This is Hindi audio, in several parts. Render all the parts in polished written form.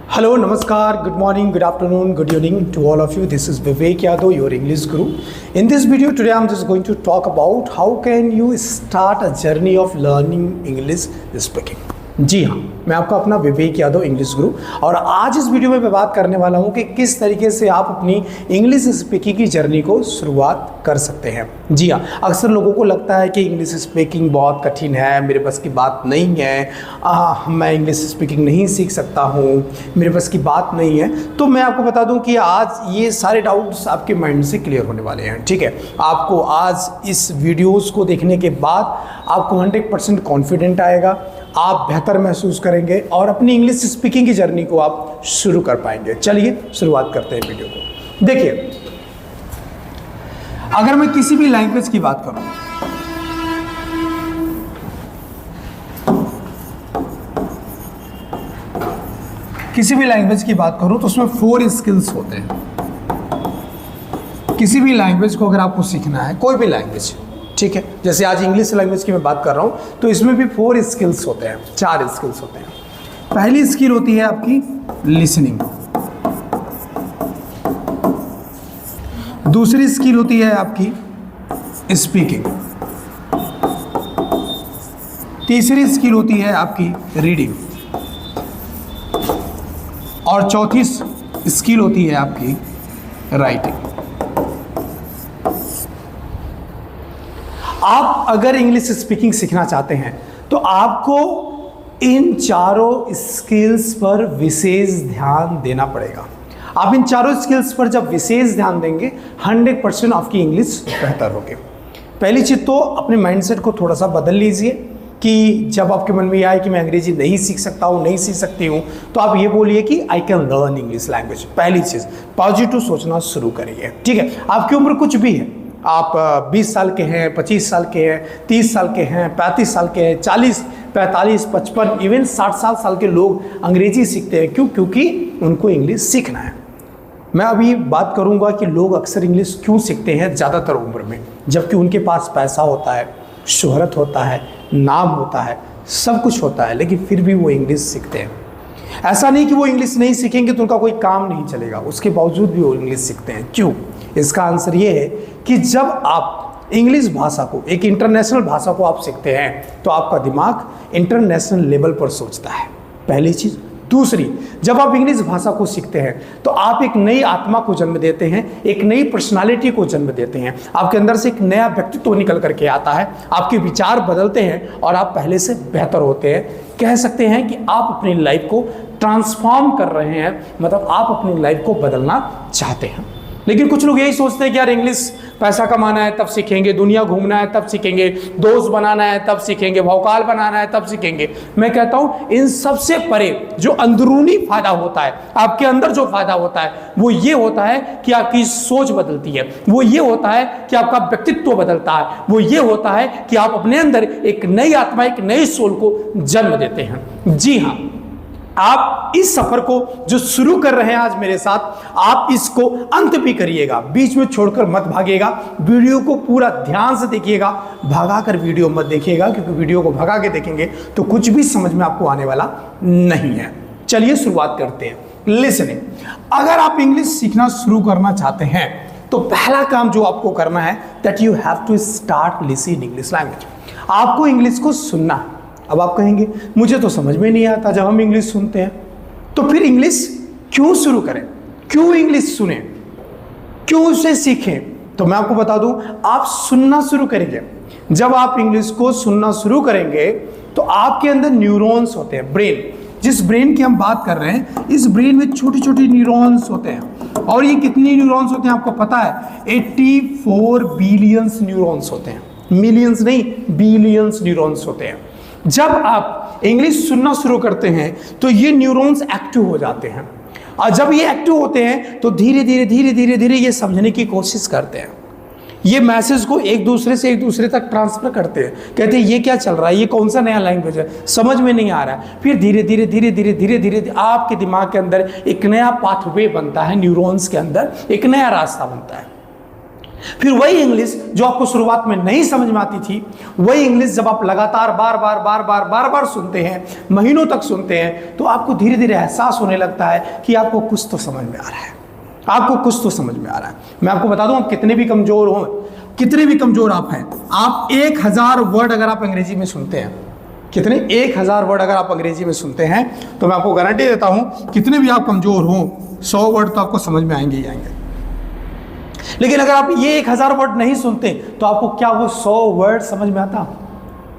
Hello, Namaskar, good morning, good afternoon, good evening to all of you. This is Vivek Yadav, your English guru. In this video today, I'm just going to talk about how can you start a journey of learning English speaking. जी हाँ, मैं आपका अपना विवेक यादव इंग्लिश गुरु और आज इस वीडियो में मैं बात करने वाला हूँ कि किस तरीके से आप अपनी इंग्लिश स्पीकिंग की जर्नी को शुरुआत कर सकते हैं। जी हाँ, अक्सर लोगों को लगता है कि इंग्लिश स्पीकिंग बहुत कठिन है, मेरे बस की बात नहीं है, मैं इंग्लिश स्पीकिंग नहीं सीख सकता हूँ, मेरे बस की बात नहीं है। तो मैं आपको बता दूँ कि आज ये सारे डाउट्स आपके माइंड से क्लियर होने वाले हैं। ठीक है, आपको आज इस वीडियोज़ को देखने के बाद आपको 100% कॉन्फिडेंट आएगा, आप बेहतर महसूस करेंगे और अपनी इंग्लिश स्पीकिंग की जर्नी को आप शुरू कर पाएंगे। चलिए शुरुआत करते हैं वीडियो को। देखिए, अगर मैं किसी भी लैंग्वेज की बात करूं, तो उसमें 4 स्किल्स होते हैं। किसी भी लैंग्वेज को अगर आपको सीखना है, कोई भी लैंग्वेज, ठीक है, जैसे आज इंग्लिश लैंग्वेज की मैं बात कर रहा हूं, तो इसमें भी 4 स्किल्स होते हैं, 4 स्किल्स होते हैं। पहली स्किल होती है आपकी लिसनिंग, दूसरी स्किल होती है आपकी स्पीकिंग, तीसरी स्किल होती है आपकी रीडिंग और चौथी स्किल होती है आपकी राइटिंग। आप अगर इंग्लिश स्पीकिंग सीखना चाहते हैं तो आपको इन चारों स्किल्स पर विशेष ध्यान देना पड़ेगा। आप इन चारों स्किल्स पर जब विशेष ध्यान देंगे 100% आपकी इंग्लिश बेहतर होगी। पहली चीज़ तो अपने माइंडसेट को थोड़ा सा बदल लीजिए कि जब आपके मन में आए कि मैं अंग्रेजी नहीं सीख सकता हूँ, नहीं सीख सकती हूँ, तो आप ये बोलिए कि I can learn English language. पहली चीज़, पॉजिटिव सोचना शुरू करिए। ठीक है, आपकी उम्र कुछ भी है, आप 20 साल के हैं, 25 साल के हैं, 30 साल के हैं, 35 साल के हैं, 40, 45, 55, इवन 60 साल के लोग अंग्रेजी सीखते हैं। क्यों? क्योंकि उनको इंग्लिश सीखना है। मैं अभी बात करूंगा कि लोग अक्सर इंग्लिश क्यों सीखते हैं ज़्यादातर उम्र में, जबकि उनके पास पैसा होता है, शोहरत होता है, नाम होता है, सब कुछ होता है, लेकिन फिर भी वो इंग्लिश सीखते हैं। ऐसा नहीं कि वो इंग्लिश नहीं सीखेंगे तो उनका कोई काम नहीं चलेगा, उसके बावजूद भी वो इंग्लिश सीखते हैं। क्यों? इसका आंसर ये है कि जब आप इंग्लिश भाषा को, एक इंटरनेशनल भाषा को आप सीखते हैं तो आपका दिमाग इंटरनेशनल लेवल पर सोचता है, पहली चीज़। दूसरी, जब आप इंग्लिश भाषा को सीखते हैं तो आप एक नई आत्मा को जन्म देते हैं, एक नई पर्सनालिटी को जन्म देते हैं। आपके अंदर से एक नया व्यक्तित्व निकल करके आता है, आपके विचार बदलते हैं और आप पहले से बेहतर होते हैं। कह सकते हैं कि आप अपनी लाइफ को ट्रांसफॉर्म कर रहे हैं, मतलब आप अपनी लाइफ को बदलना चाहते हैं। लेकिन कुछ लोग यही सोचते हैं कि यार इंग्लिश पैसा कमाना है तब सीखेंगे, दुनिया घूमना है तब सीखेंगे, दोस्त बनाना है तब सीखेंगे, भौकाल बनाना है तब सीखेंगे। मैं कहता हूं इन सबसे परे जो अंदरूनी फायदा होता है, आपके अंदर जो फायदा होता है वो ये होता है कि आपकी सोच बदलती है, वो ये होता है कि आपका व्यक्तित्व बदलता है, वो ये होता है कि आप अपने अंदर एक नई आत्मा, एक नई सोल को जन्म देते हैं। जी हाँ, आप इस सफर को जो शुरू कर रहे हैं आज मेरे साथ, आप इसको अंत भी करिएगा, बीच में छोड़कर मत भागिएगा। वीडियो को पूरा ध्यान से देखिएगा, भगा कर वीडियो मत देखिएगा, क्योंकि वीडियो को भगा के देखेंगे तो कुछ भी समझ में आपको आने वाला नहीं है। चलिए शुरुआत करते हैं। लिसनिंग, अगर आप इंग्लिश सीखना शुरू करना चाहते हैं तो पहला काम जो आपको करना है, that you have to start listening English language. आपको इंग्लिश को सुनना है। अब आप कहेंगे मुझे तो समझ में नहीं आता जब हम इंग्लिश सुनते हैं, तो फिर इंग्लिश क्यों शुरू करें, क्यों इंग्लिश सुने, क्यों उसे सीखें? तो मैं आपको बता दूं, आप सुनना शुरू करेंगे। जब आप इंग्लिश को सुनना शुरू करेंगे तो आपके अंदर न्यूरॉन्स होते हैं, ब्रेन, जिस ब्रेन की हम बात कर रहे हैं, इस ब्रेन में छोटी छोटी न्यूरॉन्स होते हैं। और ये कितनी न्यूरॉन्स होते हैं आपको पता है? 84 बिलियंस न्यूरॉन्स होते हैं, मिलियंस नहीं, बिलियंस न्यूरॉन्स होते हैं। जब आप इंग्लिश सुनना शुरू करते हैं तो ये न्यूरॉन्स एक्टिव हो जाते हैं, और जब ये एक्टिव होते हैं तो धीरे धीरे ये समझने की कोशिश करते हैं, ये मैसेज को एक दूसरे तक ट्रांसफर करते हैं। कहते हैं ये क्या चल रहा है, ये कौन सा नया लैंग्वेज है, समझ में नहीं आ रहा है। फिर धीरे धीरे आपके दिमाग के अंदर एक नया पाथवे बनता है, न्यूरॉन्स के अंदर एक नया रास्ता बनता है। फिर वही इंग्लिश जो आपको शुरुआत में नहीं समझ में आती थी, वही इंग्लिश जब आप लगातार बार बार सुनते हैं, महीनों तक सुनते हैं, तो आपको धीरे धीरे एहसास होने लगता है कि आपको कुछ तो समझ में आ रहा है, आपको कुछ तो समझ में आ रहा है। मैं आपको बता दूं, आप कितने भी कमजोर हो, कितने भी कमजोर आप हैं, आप 1000 वर्ड अगर आप अंग्रेजी में सुनते हैं, कितने 1000 वर्ड अगर आप अंग्रेजी में सुनते हैं, तो मैं आपको गारंटी देता हूं कितने भी आप कमजोर हो, 100 वर्ड तो आपको समझ में आएंगे ही आएंगे। लेकिन अगर आप ये 1000 वर्ड नहीं सुनते तो आपको क्या वो 100 वर्ड समझ में आता?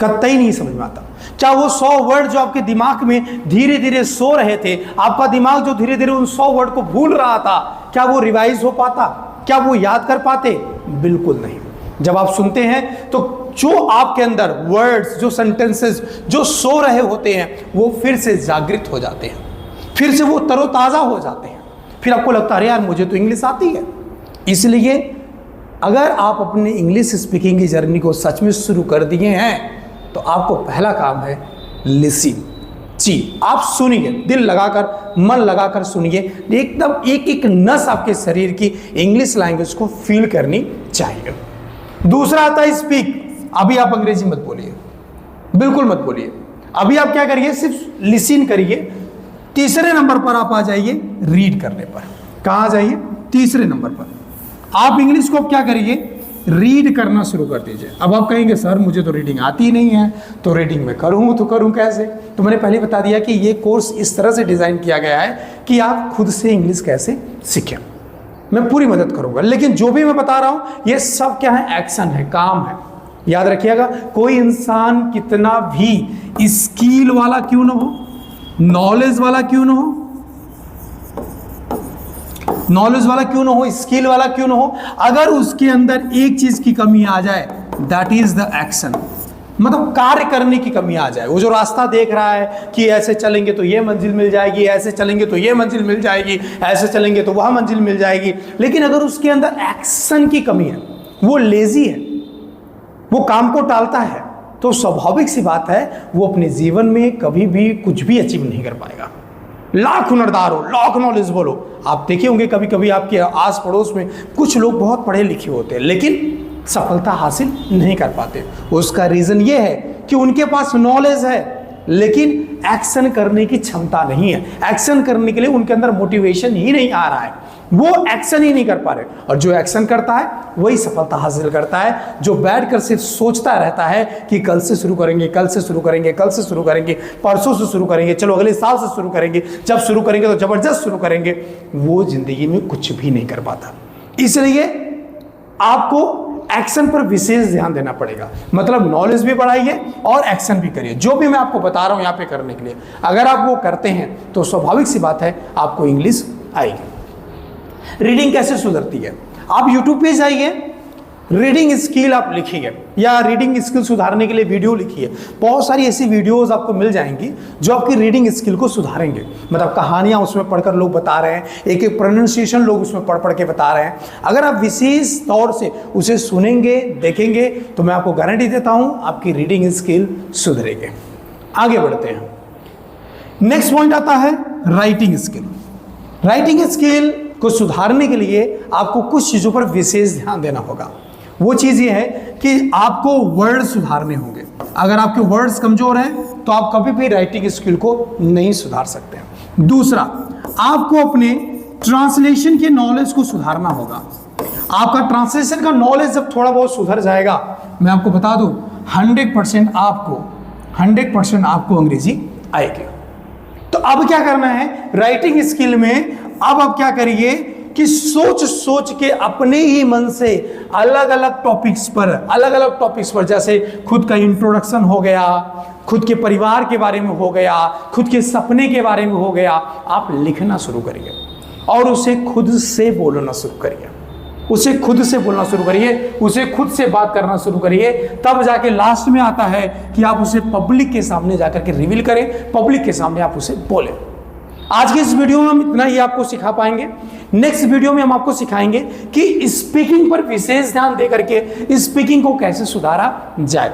कतई नहीं समझ में आता। क्या वो 100 वर्ड जो आपके दिमाग में धीरे धीरे सो रहे थे, आपका दिमाग जो धीरे धीरे उन 100 वर्ड को भूल रहा था, क्या वो रिवाइज हो पाता? क्या वो याद कर पाते? बिल्कुल नहीं। जब आप सुनते हैं तो जो आपके अंदर वर्ड्स, जो सेंटेंसेस जो सो रहे होते हैं, वो फिर से जागृत हो जाते हैं, फिर से वो तरोताजा हो जाते हैं। फिर आपको लगता है अरे यार मुझे तो इंग्लिश आती है। इसलिए अगर आप अपनी इंग्लिश स्पीकिंग की जर्नी को सच में शुरू कर दिए हैं, तो आपको पहला काम है लिसन। जी, आप सुनिए, दिल लगाकर, मन लगाकर सुनिए, एकदम एक एक नस आपके शरीर की इंग्लिश लैंग्वेज को फील करनी चाहिए। दूसरा आता है स्पीक। अभी आप अंग्रेजी मत बोलिए, बिल्कुल मत बोलिए। अभी आप क्या करिए, सिर्फ लिसन करिए। तीसरे नंबर पर आप आ जाइए रीड करने पर। कहाँ आ जाइए? तीसरे नंबर पर। आप इंग्लिश को क्या करिए, रीड करना शुरू कर दीजिए। अब आप कहेंगे सर मुझे तो रीडिंग आती नहीं है, तो रीडिंग में करूँ तो करूँ कैसे? तो मैंने पहले बता दिया कि ये कोर्स इस तरह से डिज़ाइन किया गया है कि आप खुद से इंग्लिश कैसे सीखें। मैं पूरी मदद करूँगा, लेकिन जो भी मैं बता रहा हूँ ये सब क्या है, एक्शन है, काम है। याद रखिएगा, कोई इंसान कितना भी स्किल वाला क्यों ना हो, नॉलेज वाला क्यों ना हो, नॉलेज वाला क्यों ना हो, स्किल वाला क्यों ना हो, अगर उसके अंदर एक चीज की कमी आ जाए, दैट इज द एक्शन। मतलब कार्य करने की कमी आ जाए। वो जो रास्ता देख रहा है कि ऐसे चलेंगे तो ये मंजिल मिल जाएगी, ऐसे चलेंगे तो ये मंजिल मिल जाएगी, ऐसे चलेंगे तो वह मंजिल मिल जाएगी, लेकिन अगर उसके अंदर एक्शन की कमी है, वो लेजी है, वो काम को टालता है, तो स्वाभाविक सी बात है वो अपने जीवन में कभी भी कुछ भी अचीव नहीं कर पाएगा। लाख हुनरदार हो, लाख नॉलेज बोलो, आप देखे होंगे कभी कभी आपके आस पड़ोस में कुछ लोग बहुत पढ़े लिखे होते हैं लेकिन सफलता हासिल नहीं कर पाते। उसका रीजन ये है कि उनके पास नॉलेज है लेकिन एक्शन करने की क्षमता नहीं है। एक्शन करने के लिए उनके अंदर मोटिवेशन ही नहीं आ रहा है, वो एक्शन ही नहीं कर पा रहे। और जो एक्शन करता है वही सफलता हासिल करता है। जो बैठकर सिर्फ सोचता रहता है कि कल से शुरू करेंगे, कल से शुरू करेंगे, कल से शुरू करेंगे, परसों से शुरू करेंगे, चलो अगले साल से शुरू करेंगे, जब शुरू करेंगे तो जबरदस्त शुरू करेंगे, वो जिंदगी में कुछ भी नहीं कर पाता। इसलिए आपको एक्शन पर विशेष ध्यान देना पड़ेगा। मतलब नॉलेज भी बढ़ाइए और एक्शन भी करिए। जो भी मैं आपको बता रहा हूं यहाँ पे करने के लिए, अगर आप वो करते हैं तो स्वाभाविक सी बात है आपको इंग्लिश आएगी। रीडिंग कैसे सुधरती है? आप यूट्यूब पे जाइए, रीडिंग स्किल आप लिखिए या रीडिंग स्किल सुधारने के लिए वीडियो लिखिए। बहुत सारी ऐसी वीडियोस आपको मिल जाएंगी जो आपकी रीडिंग स्किल को सुधारेंगे। मतलब कहानियां उसमें पढ़कर लोग बता रहे हैं, एक एक प्रोनाउंसिएशन लोग उसमें पढ़ के बता रहे हैं। अगर आप विशेष तौर से उसे सुनेंगे, देखेंगे, तो मैं आपको गारंटी देता हूं आपकी रीडिंग स्किल सुधरेगी। आगे बढ़ते हैं। नेक्स्ट पॉइंट आता है राइटिंग स्किल। राइटिंग स्किल को सुधारने के लिए आपको कुछ चीज़ों पर विशेष ध्यान देना होगा। वो चीज़ ये है कि आपको वर्ड सुधारने होंगे। अगर आपके वर्ड्स कमजोर हैं तो आप कभी भी राइटिंग स्किल को नहीं सुधार सकते हैं। दूसरा, आपको अपने ट्रांसलेशन के नॉलेज को सुधारना होगा। आपका ट्रांसलेशन का नॉलेज जब थोड़ा बहुत सुधर जाएगा, मैं आपको बता दूं 100% आपको अंग्रेजी आएगी। तो अब क्या करना है राइटिंग स्किल में? अब आप क्या करिए कि सोच सोच के अपने ही मन से अलग अलग टॉपिक्स पर, जैसे खुद का इंट्रोडक्शन हो गया, खुद के परिवार के बारे में हो गया, खुद के सपने के बारे में हो गया, आप लिखना शुरू करिए और उसे खुद से बोलना शुरू करिए, उसे खुद से बोलना शुरू करिए, उसे खुद से बात करना शुरू करिए। तब जाके लास्ट में आता है कि आप उसे पब्लिक के सामने जाकर के रिवील करें, पब्लिक के सामने आप उसे बोलें। आज के इस वीडियो में हम इतना ही आपको सिखा पाएंगे। नेक्स्ट वीडियो में हम आपको सिखाएंगे कि स्पीकिंग पर विशेष ध्यान देकर के स्पीकिंग को कैसे सुधारा जाए।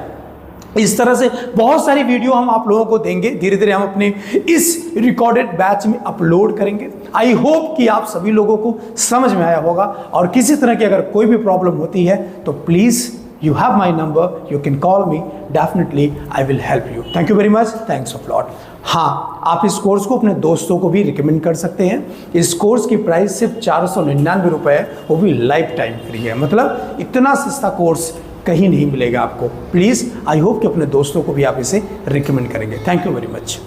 इस तरह से बहुत सारी वीडियो हम आप लोगों को देंगे, धीरे धीरे हम अपने इस रिकॉर्डेड बैच में अपलोड करेंगे। आई होप कि आप सभी लोगों को समझ में आया होगा, और किसी तरह की अगर कोई भी प्रॉब्लम होती है तो please you have my number, you can call me, definitely I will help you. Thank you very much, thanks a lot. हाँ, आप इस कोर्स को अपने दोस्तों को भी रिकमेंड कर सकते हैं। इस कोर्स की प्राइस सिर्फ 499 रुपये है, वो भी लाइफ टाइम फ्री है। मतलब इतना सस्ता कोर्स कहीं नहीं मिलेगा आपको। प्लीज़ आई होप कि अपने दोस्तों को भी आप इसे रिकमेंड करेंगे। Thank you very much.